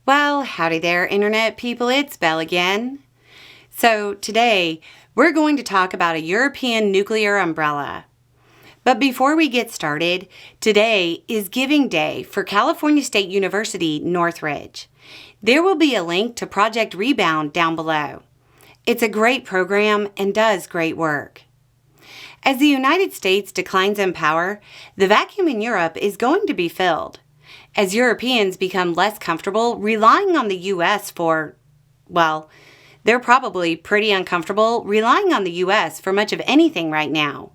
Well, howdy there, Internet people. It's Belle again. So today, we're going to talk about a European nuclear umbrella. But before we get started, today is Giving Day for California State University, Northridge. There will be a link to Project Rebound down below. It's a great program and does great work. As the United States declines in power, the vacuum in Europe is going to be filled. As Europeans become less comfortable relying on the U.S. they're probably pretty uncomfortable relying on the U.S. for much of anything right now.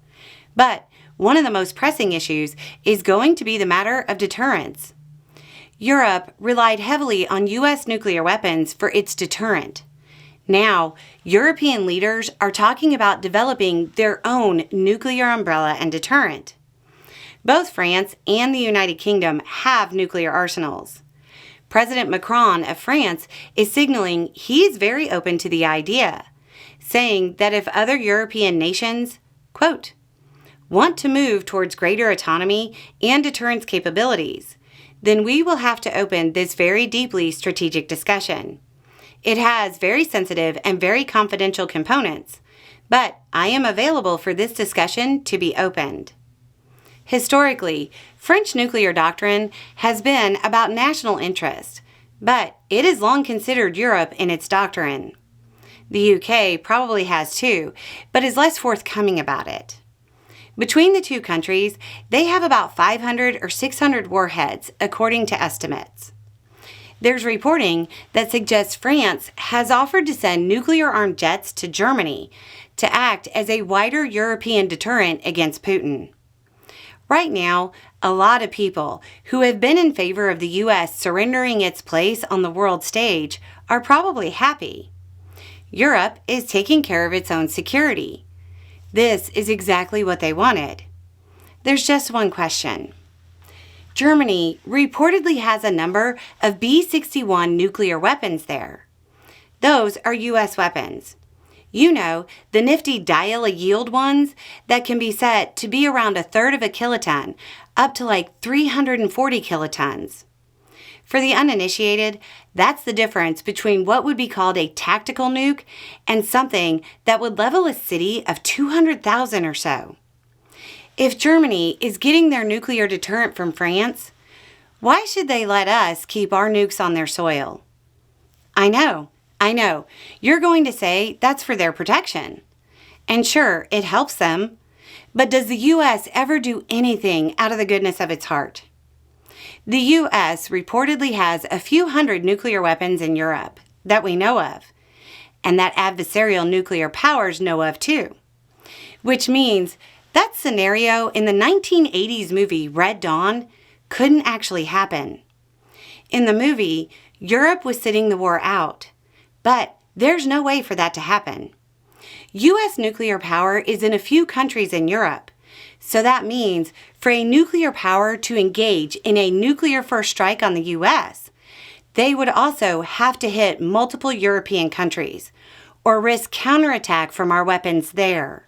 But one of the most pressing issues is going to be the matter of deterrence. Europe relied heavily on U.S. nuclear weapons for its deterrent. Now, European leaders are talking about developing their own nuclear umbrella and deterrent. Both France and the United Kingdom have nuclear arsenals. President Macron of France is signaling he is very open to the idea, saying that if other European nations, quote, want to move towards greater autonomy and deterrence capabilities, then we will have to open this very deeply strategic discussion. It has very sensitive and very confidential components, but I am available for this discussion to be opened. Historically, French nuclear doctrine has been about national interest, but it has long considered Europe in its doctrine. The UK probably has too, but is less forthcoming about it. Between the two countries, they have about 500 or 600 warheads, according to estimates. There's reporting that suggests France has offered to send nuclear-armed jets to Germany to act as a wider European deterrent against Putin. Right now, a lot of people who have been in favor of the U.S. surrendering its place on the world stage are probably happy. Europe is taking care of its own security. This is exactly what they wanted. There's just one question. Germany reportedly has a number of B-61 nuclear weapons there. Those are U.S. weapons. You know, the nifty dial-a-yield ones that can be set to be around a third of a kiloton, up to like 340 kilotons. For the uninitiated, that's the difference between what would be called a tactical nuke and something that would level a city of 200,000 or so. If Germany is getting their nuclear deterrent from France, why should they let us keep our nukes on their soil? I know. You're going to say that's for their protection. And sure, it helps them. But does the U.S. ever do anything out of the goodness of its heart? The U.S. reportedly has a few hundred nuclear weapons in Europe that we know of, and that adversarial nuclear powers know of too. Which means that scenario in the 1980s movie Red Dawn couldn't actually happen. In the movie, Europe was sitting the war out, but there's no way for that to happen. U.S. nuclear power is in a few countries in Europe, so that means for a nuclear power to engage in a nuclear first strike on the U.S., they would also have to hit multiple European countries or risk counterattack from our weapons there.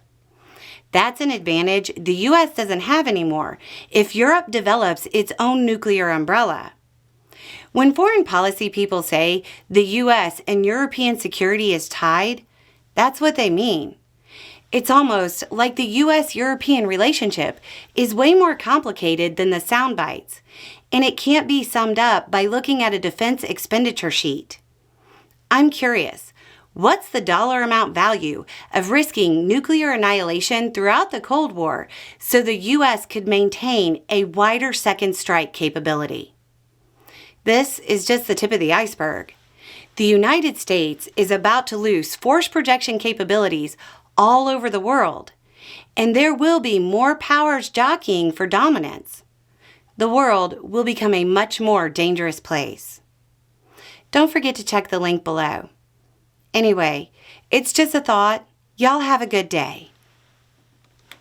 That's an advantage the U.S. doesn't have anymore if Europe develops its own nuclear umbrella. When foreign policy people say the U.S. and European security is tied, that's what they mean. It's almost like the U.S.-European relationship is way more complicated than the sound bites, and it can't be summed up by looking at a defense expenditure sheet. I'm curious. What's the dollar amount value of risking nuclear annihilation throughout the Cold War so the U.S. could maintain a wider second strike capability? This is just the tip of the iceberg. The United States is about to lose force projection capabilities all over the world, and there will be more powers jockeying for dominance. The world will become a much more dangerous place. Don't forget to check the link below. Anyway, it's just a thought. Y'all have a good day.